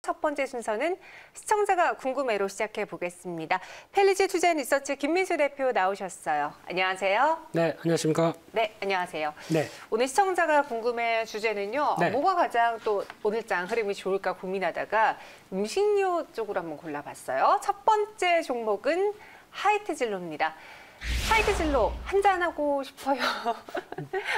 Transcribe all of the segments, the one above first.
첫 번째 순서는 시청자가 궁금해로 시작해 보겠습니다. 펠리지 투자앤리서치 김민수 대표 나오셨어요. 안녕하세요. 네, 안녕하십니까. 네, 안녕하세요. 네. 오늘 시청자가 궁금해 주제는요. 네. 뭐가 가장 또 오늘장 흐름이 좋을까 고민하다가 음식료 쪽으로 한번 골라봤어요. 첫 번째 종목은 하이트진로입니다. 하이트진로 한잔하고 싶어요.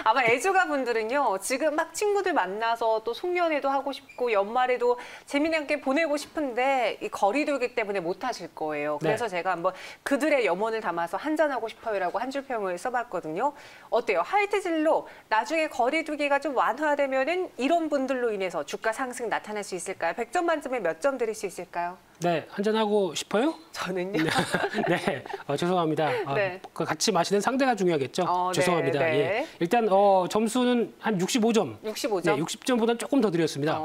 아마 애주가 분들은요. 지금 막 친구들 만나서 또 송년회도 하고 싶고 연말에도 재미나게 보내고 싶은데 이 거리두기 때문에 못 하실 거예요. 그래서 네. 제가 한번 그들의 염원을 담아서 한잔하고 싶어요라고 한 줄 평을 써봤거든요. 어때요? 하이트진로 나중에 거리두기가 좀 완화되면은 이런 분들로 인해서 주가 상승 나타날 수 있을까요? 100점 만점에 몇 점 드릴 수 있을까요? 네, 한잔하고 싶어요? 저는요. 네, 죄송합니다. 네. 같이 마시는 상대가 중요하겠죠? 죄송합니다. 네. 예. 일단 점수는 한 65점. 65점? 네, 60점보다 조금 더 드렸습니다.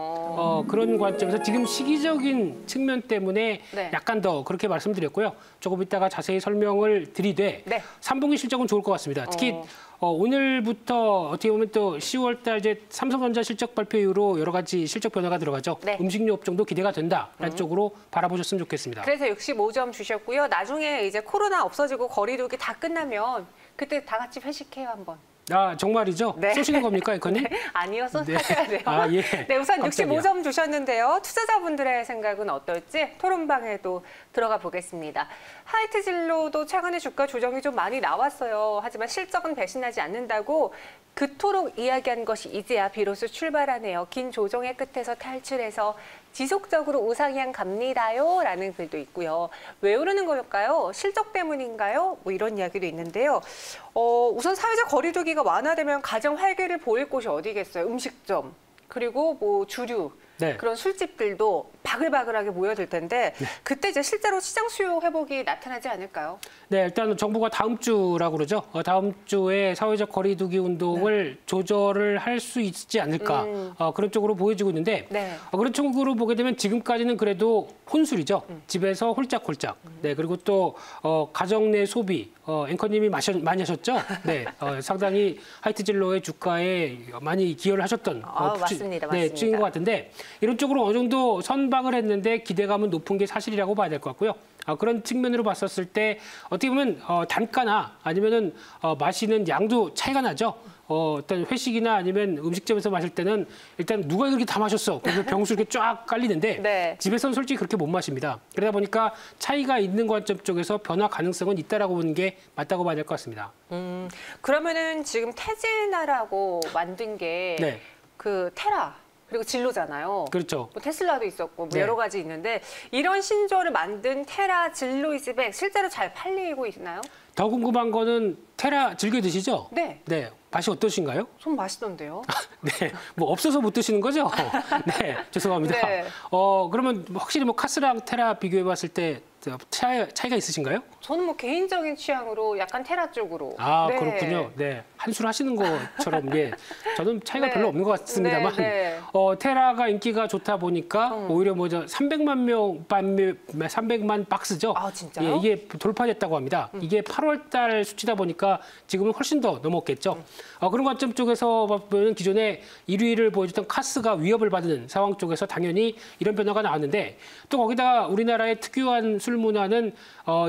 그런 관점에서 지금 시기적인 측면 때문에 네. 약간 더 그렇게 말씀드렸고요. 조금 이따가 자세히 설명을 드리되 네. 3분기 실적은 좋을 것 같습니다. 특히 오늘부터 어떻게 보면 또 10월 달 이제 삼성전자 실적 발표 이후로 여러 가지 실적 변화가 들어가죠. 네. 음식료 업종도 기대가 된다라는 쪽으로 바라보셨으면 좋겠습니다. 그래서 65점 주셨고요. 나중에 이제 코로나 없어지고 거리두기 다 끝나면 그때 다 같이 회식해요 한번. 아, 정말이죠? 네. 쏘시는 겁니까, 이건님? 네, 아니요, 네. 쏘셔야 돼요. 아, 예. 네, 우선 깜짝이야. 65점 주셨는데요. 투자자분들의 생각은 어떨지 토론방에도 들어가 보겠습니다. 하이트진로도 최근에 주가 조정이 좀 많이 나왔어요. 하지만 실적은 배신하지 않는다고 그토록 이야기한 것이 이제야 비로소 출발하네요. 긴 조정의 끝에서 탈출해서 지속적으로 우상향 갑니다요. 라는 글도 있고요. 왜 오르는 걸까요? 실적 때문인가요? 뭐 이런 이야기도 있는데요. 우선 사회적 거리두기가 완화되면 가장 활기를 보일 곳이 어디겠어요? 음식점, 그리고 뭐 주류, 네. 그런 술집들도 바글바글하게 모여들 텐데 그때 이제 실제로 시장 수요 회복이 나타나지 않을까요? 네, 일단 정부가 다음 주라고 그러죠. 다음 주에 사회적 거리두기 운동을 조절을 할 수 있지 않을까. 그런 쪽으로 보여지고 있는데 네. 그런 쪽으로 보게 되면 지금까지는 그래도 혼술이죠. 집에서 홀짝홀짝. 네, 그리고 또 가정 내 소비. 앵커님이 많이 하셨죠? 네, 상당히 하이트진로의 주가에 많이 기여를 하셨던 맞습니다. 네, 측인 것 같은데 이런 쪽으로 어느 정도 선방을 했는데 기대감은 높은 게 사실이라고 봐야 될 것 같고요. 그런 측면으로 봤었을 때 어떻게 보면 단가나 아니면은 마시는 양도 차이가 나죠. 어떤 회식이나 아니면 음식점에서 마실 때는 일단 누가 그렇게 다 마셨어. 그래서 병수 이렇게 쫙 깔리는데 네. 집에서는 솔직히 그렇게 못 마십니다. 그러다 보니까 차이가 있는 관점 쪽에서 변화 가능성은 있다라고 보는 게 맞다고 봐야 될 것 같습니다. 그러면은 지금 태진아라고 만든 게 네. 그 테라 그리고 진로잖아요. 그렇죠. 뭐 테슬라도 있었고 뭐 네. 여러 가지 있는데 이런 신조어를 만든 테라 진로이스백 실제로 잘 팔리고 있나요? 더 궁금한 거는 테라 즐겨 드시죠? 네. 네. 맛이 어떠신가요? 좀 맛있던데요. 네, 뭐 없어서 못 드시는 거죠? 네, 죄송합니다. 네. 그러면 확실히 뭐 카스랑 테라 비교해봤을 때 차이가 있으신가요? 저는 뭐 개인적인 취향으로 약간 테라 쪽으로. 아, 네. 그렇군요. 네, 한술 하시는 것처럼 예, 저는 차이가 네. 별로 없는 것 같습니다만 네. 테라가 인기가 좋다 보니까 오히려 뭐 300만 박스죠. 아, 진짜요? 예, 이게 돌파됐다고 합니다. 이게 8월달 수치다 보니까 지금은 훨씬 더 넘었겠죠. 그런 관점 쪽에서 보면 기존에 1위를 보여줬던 카스가 위협을 받는 상황 쪽에서 당연히 이런 변화가 나왔는데 또 거기다가 우리나라의 특유한 술 문화는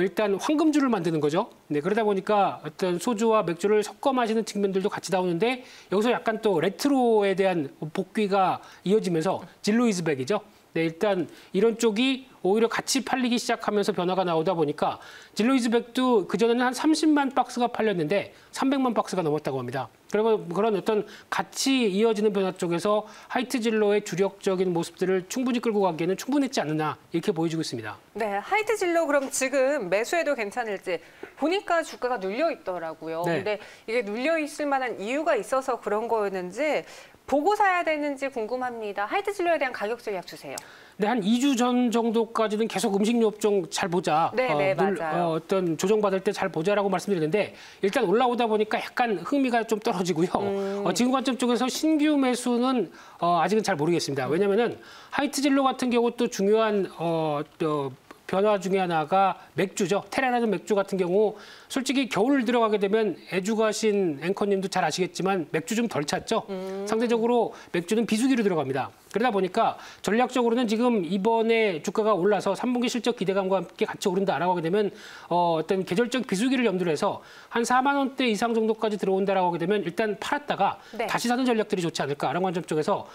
일단 황금주를 만드는 거죠. 네, 그러다 보니까 어떤 소주와 맥주를 섞어 마시는 측면들도 같이 나오는데 여기서 약간 또 레트로에 대한 복귀가 이어지면서 진로이즈백이죠. 네, 일단 이런 쪽이 오히려 같이 팔리기 시작하면서 변화가 나오다 보니까 진로이즈백도 그전에는 한 30만 박스가 팔렸는데 300만 박스가 넘었다고 합니다. 그리고 그런 어떤 같이 이어지는 변화 쪽에서 하이트진로의 주력적인 모습들을 충분히 끌고 가기에는 충분했지 않느냐 이렇게 보여지고 있습니다. 네, 하이트진로 그럼 지금 매수해도 괜찮을지 보니까 주가가 눌려 있더라고요. 네. 근데 이게 눌려 있을 만한 이유가 있어서 그런 거였는지 보고 사야 되는지 궁금합니다. 하이트진로에 대한 가격 전략 주세요. 네, 한 2주 전 정도까지는 계속 음식료 업종 잘 보자. 네, 맞아요. 어떤 조정받을 때 잘 보자라고 말씀드렸는데 일단 올라오다 보니까 약간 흥미가 좀 떨어지고요. 지금 관점 쪽에서 신규 매수는 아직은 잘 모르겠습니다. 왜냐하면은 하이트진로 같은 경우 또 중요한 변화 중에 하나가 맥주죠. 테라라는 맥주 같은 경우 솔직히 겨울 들어가게 되면 애주가신 앵커님도 잘 아시겠지만 맥주 좀 덜 찼죠. 상대적으로 맥주는 비수기로 들어갑니다. 그러다 보니까 전략적으로는 지금 이번에 주가가 올라서 3분기 실적 기대감과 함께 같이 오른다라고 하게 되면 어떤 계절적 비수기를 염두로 해서 한 4만 원대 이상 정도까지 들어온다라고 하게 되면 일단 팔았다가 네. 다시 다시 사는 전략들이 좋지 않을까라는 관점 쪽에서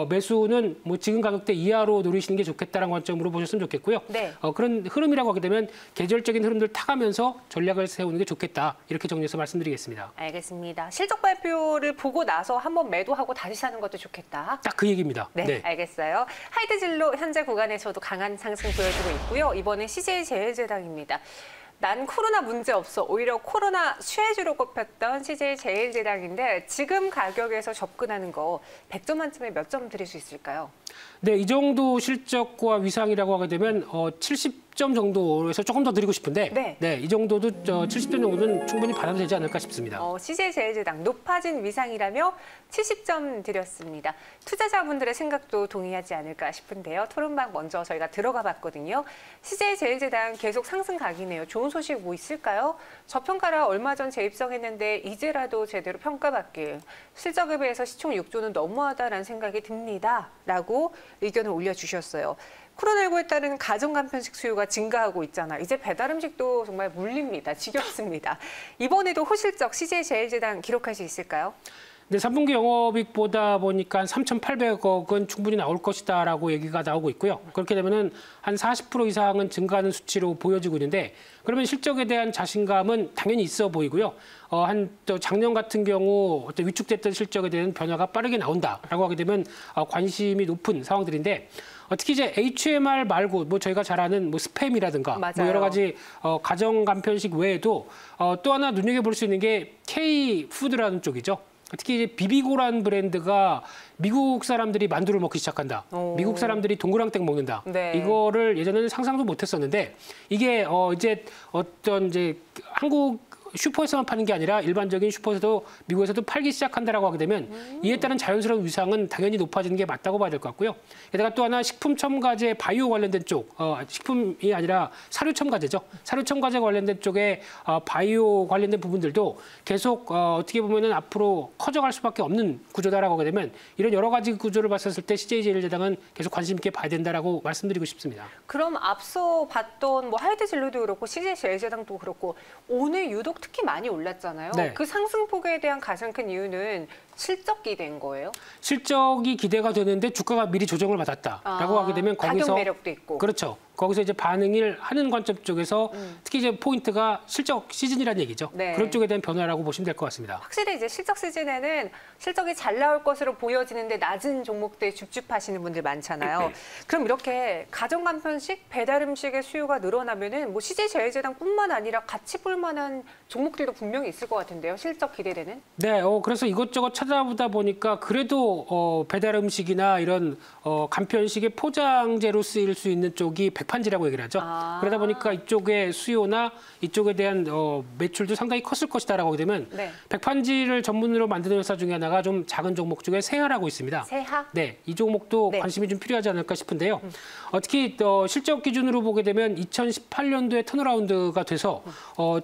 매수는 뭐 지금 가격대 이하로 노리시는 게 좋겠다라는 관점으로 보셨으면 좋겠고요. 네. 그런 흐름이라고 하게 되면 계절적인 흐름들 타가면서 전략을 세우는 게 좋겠다. 이렇게 정리해서 말씀드리겠습니다. 알겠습니다. 실적 발표를 보고 나서 한번 매도하고 다시 사는 것도 좋겠다. 딱 그 얘기입니다. 네, 알겠어요. 하이트진로 현재 구간에서도 강한 상승 보여주고 있고요. 이번에 CJ제일제당입니다. 난 코로나 문제 없어. 오히려 코로나 수혜주로 꼽혔던 CJ제일제당인데 지금 가격에서 접근하는 거 100점 만점에 몇 점 드릴 수 있을까요? 네, 이 정도 실적과 위상이라고 하게 되면 70점 정도에서 조금 더 드리고 싶은데 네. 이 정도도 70점 정도는 충분히 받아도 되지 않을까 싶습니다. CJ제일제당 높아진 위상이라며 70점 드렸습니다. 투자자분들의 생각도 동의하지 않을까 싶은데요. 토론방 먼저 저희가 들어가 봤거든요. CJ제일제당 계속 상승 각이네요. 좋은 소식 뭐 있을까요? 저평가라 얼마 전 재입성했는데 이제라도 제대로 평가받길. 실적에 비해서 시총 6조는 너무하다라는 생각이 듭니다. 라고 의견을 올려주셨어요. 코로나19에 따른 가정 간편식 수요가 증가하고 있잖아. 이제 배달 음식도 정말 물립니다. 지겹습니다. 이번에도 호실적 CJ제일제당 기록할 수 있을까요? 네, 3분기 영업이익 보다 보니까 한 3,800억은 충분히 나올 것이다라고 얘기가 나오고 있고요. 그렇게 되면은 한 40% 이상은 증가하는 수치로 보여지고 있는데 그러면 실적에 대한 자신감은 당연히 있어 보이고요. 또 작년 같은 경우 어떤 위축됐던 실적에 대한 변화가 빠르게 나온다라고 하게 되면 관심이 높은 상황들인데 특히 이제 HMR 말고 뭐 저희가 잘 아는 뭐 스팸이라든가 뭐 여러 가지 가정 간편식 외에도 또 하나 눈여겨볼 수 있는 게 K-푸드라는 쪽이죠. 특히 이제 비비고라는 브랜드가 미국 사람들이 만두를 먹기 시작한다. 미국 사람들이 동그랑땡 먹는다. 네. 이거를 예전에는 상상도 못했었는데 이게 이제 어떤 이제 한국 슈퍼에서만 파는 게 아니라 일반적인 슈퍼에서도 미국에서도 팔기 시작한다라고 하게 되면 이에 따른 자연스러운 위상은 당연히 높아지는 게 맞다고 봐야 될 것 같고요. 게다가 또 하나 식품 첨가제 바이오 관련된 쪽, 식품이 아니라 사료 첨가제죠. 사료 첨가제 관련된 쪽에 바이오 관련된 부분들도 계속 어떻게 보면은 앞으로 커져갈 수밖에 없는 구조다라고 하게 되면 이런 여러 가지 구조를 봤었을 때 CJ제일제당은 계속 관심 있게 봐야 된다라고 말씀드리고 싶습니다. 그럼 앞서 봤던 뭐 하이트진로도 그렇고 CJ제일제당도 그렇고 오늘 유독 특히 많이 올랐잖아요. 네. 그 상승폭에 대한 가장 큰 이유는 실적이 된 거예요? 실적이 기대가 되는데 주가가 미리 조정을 받았다라고 하게 되면 거기서 가격 매력도 있고. 그렇죠. 거기서 이제 반응을 하는 관점 쪽에서 특히 이제 포인트가 실적 시즌이라는 얘기죠. 네. 그런 쪽에 대한 변화라고 보시면 될 것 같습니다. 확실히 이제 실적 시즌에는 실적이 잘 나올 것으로 보여지는데 낮은 종목대에 줍줍하시는 분들 많잖아요. 그럼 이렇게 가정 간편식, 배달 음식의 수요가 늘어나면은 뭐 CJ제일제당뿐만 아니라 같이 볼 만한 종목들도 분명히 있을 것 같은데요. 실적 기대되는? 네, 그래서 이것저것 찾아보다 보니까 그래도 배달 음식이나 이런 간편식의 포장재로 쓰일 수 있는 쪽이 백판지라고 얘기를 하죠. 그러다 보니까 이쪽의 수요나 이쪽에 대한 매출도 상당히 컸을 것이다라고 하게 되면 네. 백판지를 전문으로 만드는 회사 중에 하나가 좀 작은 종목 중에 세하라고 있습니다. 세하? 네, 이 종목도 네. 관심이 좀 필요하지 않을까 싶은데요. 특히 실적 기준으로 보게 되면 2018년도에 턴어라운드가 돼서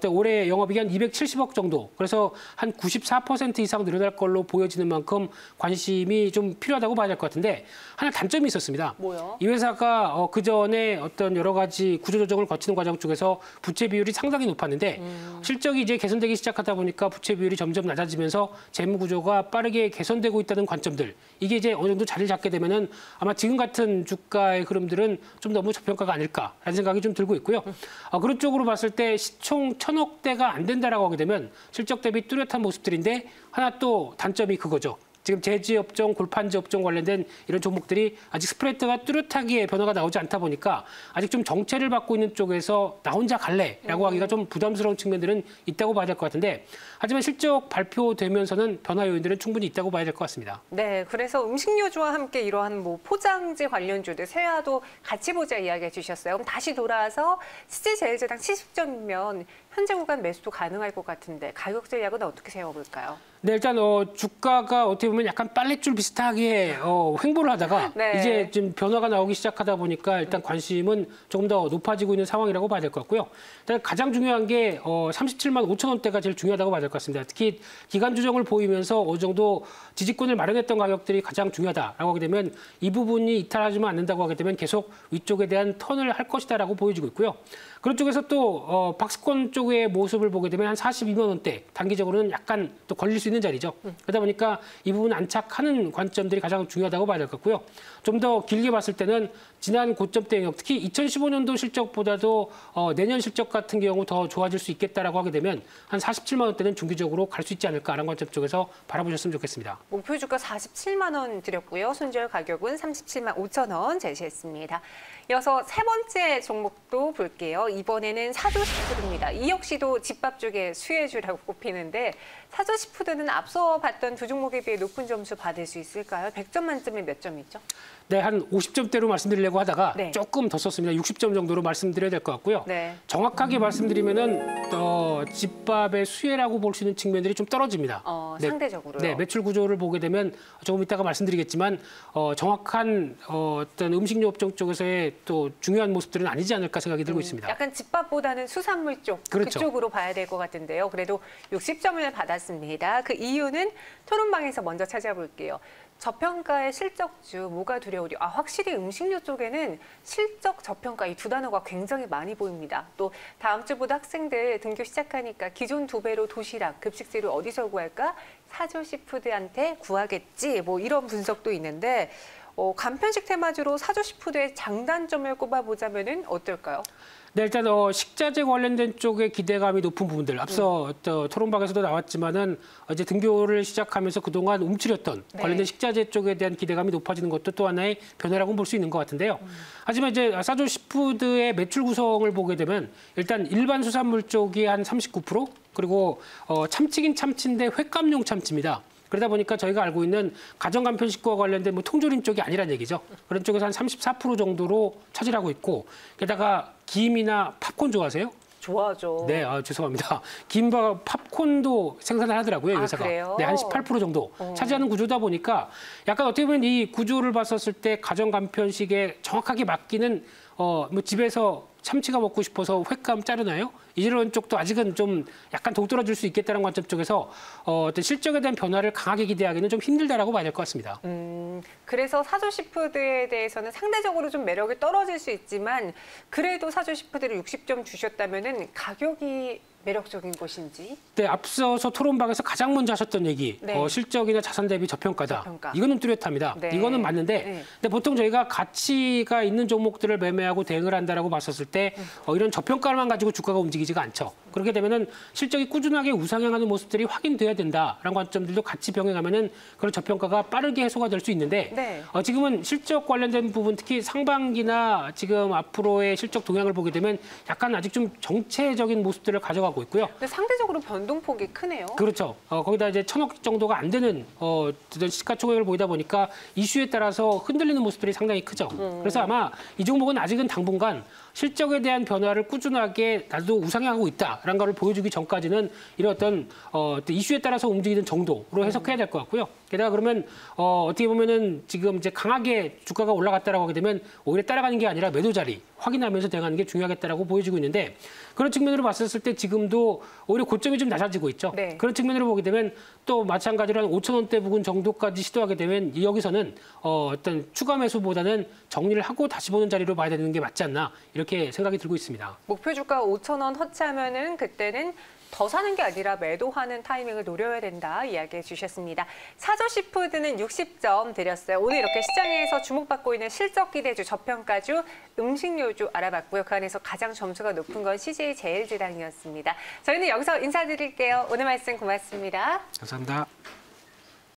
올해 영업이익이 한 270억 정도, 그래서 한 94% 이상 늘어날 걸로 보여지는 만큼 관심이 좀 필요하다고 봐야 될 것 같은데 하나 단점이 있었습니다. 뭐요? 이 회사가 그 전에 어떤 여러 가지 구조조정을 거치는 과정 쪽에서 부채 비율이 상당히 높았는데 실적이 이제 개선되기 시작하다 보니까 부채 비율이 점점 낮아지면서 재무 구조가 빠르게 개선되고 있다는 관점들, 이게 이제 어느 정도 자리를 잡게 되면은 아마 지금 같은 주가의 흐름들은 좀 너무 저평가가 아닐까라는 생각이 좀 들고 있고요. 그런 쪽으로 봤을 때 시총 1,000억대가 안 된다라고 하게 되면 실적 대비 뚜렷한 모습들인데 하나 또 단점이 그거죠. 지금 제지업종, 골판지업종 관련된 이런 종목들이 아직 스프레드가 뚜렷하게 변화가 나오지 않다 보니까 아직 좀 정체를 받고 있는 쪽에서 나 혼자 갈래라고 하기가 좀 부담스러운 측면들은 있다고 봐야 될 것 같은데 하지만 실적 발표되면서는 변화 요인들은 충분히 있다고 봐야 될 것 같습니다. 네, 그래서 음식료주와 함께 이러한 뭐 포장재 관련주들 세화도 같이 보자 이야기해 주셨어요. 그럼 다시 돌아와서 CJ제일제당 70점이면 현재 구간 매수도 가능할 것 같은데 가격 전략은 어떻게 세워볼까요? 네, 일단 주가가 어떻게 보면 약간 빨랫줄 비슷하게 횡보를 하다가 네. 이제 좀 변화가 나오기 시작하다 보니까 일단 관심은 조금 더 높아지고 있는 상황이라고 봐야 될 것 같고요. 일단 가장 중요한 게 37만 5천 원대가 제일 중요하다고 봐야 될 것 같습니다. 특히 기간 조정을 보이면서 어느 정도 지지권을 마련했던 가격들이 가장 중요하다라고 하게 되면 이 부분이 이탈하지만 않는다고 하게 되면 계속 위쪽에 대한 턴을 할 것이다라고 보여지고 있고요. 그런 쪽에서 또 박스권 쪽의 모습을 보게 되면 한 42만 원대 단기적으로는 약간 또 걸릴 수 있는 자리죠. 그러다 보니까 이 부분 안착하는 관점들이 가장 중요하다고 봐야 될 것 같고요. 좀 더 길게 봤을 때는 지난 고점대 영역, 특히 2015년도 실적보다도 내년 실적 같은 경우 더 좋아질 수 있겠다라고 하게 되면 한 47만 원대는 중기적으로 갈 수 있지 않을까라는 관점 쪽에서 바라보셨으면 좋겠습니다. 목표 주가 47만 원 드렸고요. 손절 가격은 37만 5천 원 제시했습니다. 이어서 세 번째 종목도 볼게요. 이번에는 사조시푸드입니다. 이 역시도 집밥 쪽의 수혜주라고 꼽히는데 사조시푸드는 앞서 봤던 두 종목에 비해 높은 점수 받을 수 있을까요? 100점 만점에 몇 점이죠? 네, 한 50점대로 말씀드리려고 하다가 네. 조금 더 썼습니다. 60점 정도로 말씀드려야 될 것 같고요. 네. 정확하게 말씀드리면은 집밥의 수혜라고 볼 수 있는 측면들이 좀 떨어집니다. 네. 상대적으로요? 네, 매출 구조를 보게 되면 조금 이따가 말씀드리겠지만 정확한 어떤 음식료 업종 쪽에서의 또 중요한 모습들은 아니지 않을까 생각이 들고 있습니다. 약간 집밥보다는 수산물 쪽, 그렇죠. 그쪽으로 봐야 될 것 같은데요. 그래도 60점을 받았습니다. 그 이유는 토론방에서 먼저 찾아볼게요. 저평가의 실적주, 뭐가 두려우리? 확실히 음식료 쪽에는 실적, 저평가 이 두 단어가 굉장히 많이 보입니다. 또 다음 주부터 학생들 등교 시작하니까 기존 2배로 도시락, 급식재료 어디서 구할까? 사조시푸드한테 구하겠지. 뭐 이런 분석도 있는데 간편식 테마주로 사조시푸드의 장단점을 꼽아보자면은 어떨까요? 네, 일단 식자재 관련된 쪽에 기대감이 높은 부분들 앞서 토론방에서도 나왔지만은 이제 등교를 시작하면서 그동안 움츠렸던 네. 관련된 식자재 쪽에 대한 기대감이 높아지는 것도 또 하나의 변화라고 볼 수 있는 것 같은데요. 하지만 이제 사조시푸드의 매출 구성을 보게 되면 일단 일반 수산물 쪽이 한 39%, 그리고 참치긴 참치인데 횟감용 참치입니다. 그러다 보니까 저희가 알고 있는 가정간편식과 관련된 뭐 통조림 쪽이 아니란 얘기죠. 그런 쪽에서 한 34% 정도로 차지하고 있고, 게다가 김이나 팝콘 좋아하세요? 좋아하죠. 네, 죄송합니다. 김과 팝콘도 생산을 하더라고요, 이 회사가. 그래요? 네, 한 18% 정도 차지하는 구조다 보니까 약간 어떻게 보면 이 구조를 봤었을 때 가정간편식에 정확하게 맞기는 뭐 집에서 참치가 먹고 싶어서 횟감 자르나요? 이런 쪽도 아직은 좀 약간 동떨어질 수 있겠다는 관점 쪽에서 어떤 실적에 대한 변화를 강하게 기대하기는 좀 힘들다라고 봐야 될 것 같습니다. 그래서 사조시푸드에 대해서는 상대적으로 좀 매력이 떨어질 수 있지만 그래도 사조시푸드를 60점 주셨다면은 가격이 매력적인 것인지? 네, 앞서서 토론방에서 가장 먼저 하셨던 얘기, 네. 실적이나 자산 대비 저평가다. 저평가. 이거는 뚜렷합니다. 네. 이거는 맞는데, 네. 근데 보통 저희가 가치가 있는 종목들을 매매하고 대응을 한다라고 봤었을 때 이런 저평가만 가지고 주가가 움직이지가 않죠. 그렇게 되면은 실적이 꾸준하게 우상향하는 모습들이 확인돼야 된다라는 관점들도 같이 병행하면은 그런 저평가가 빠르게 해소가 될 수 있는데, 네. 지금은 실적 관련된 부분, 특히 상반기나 지금 앞으로의 실적 동향을 보게 되면 약간 아직 좀 정체적인 모습들을 가져가고 있고요. 근데 상대적으로 변동폭이 크네요. 그렇죠. 거기다 이제 1,000억 정도가 안 되는 시가총액을 보이다 보니까 이슈에 따라서 흔들리는 모습들이 상당히 크죠. 그래서 아마 이 종목은 아직은 당분간 실적에 대한 변화를 꾸준하게 나도 우상향하고 있다라는 걸 보여주기 전까지는 이런 어떤 이슈에 따라서 움직이는 정도로 해석해야 될 것 같고요. 게다가 그러면 어떻게 보면은 지금 이제 강하게 주가가 올라갔다라고 하게 되면 오히려 따라가는 게 아니라 매도 자리 확인하면서 대응하는 게 중요하겠다라고 보여지고 있는데, 그런 측면으로 봤었을 때 지금도 오히려 고점이 좀 낮아지고 있죠. 네. 그런 측면으로 보게 되면 또 마찬가지로 한 5천 원대 부근 정도까지 시도하게 되면 여기서는 어떤 추가 매수보다는 정리를 하고 다시 보는 자리로 봐야 되는 게 맞지 않나, 이렇게 생각이 들고 있습니다. 목표 주가 5,000원 허치하면은 그때는 더 사는 게 아니라 매도하는 타이밍을 노려야 된다 이야기해 주셨습니다. 사조시푸드는 60점 드렸어요. 오늘 이렇게 시장에서 주목받고 있는 실적 기대주, 저평가주, 음식료주 알아봤고요. 그 안에서 가장 점수가 높은 건 CJ 제일제당이었습니다. 저희는 여기서 인사드릴게요. 오늘 말씀 고맙습니다. 감사합니다.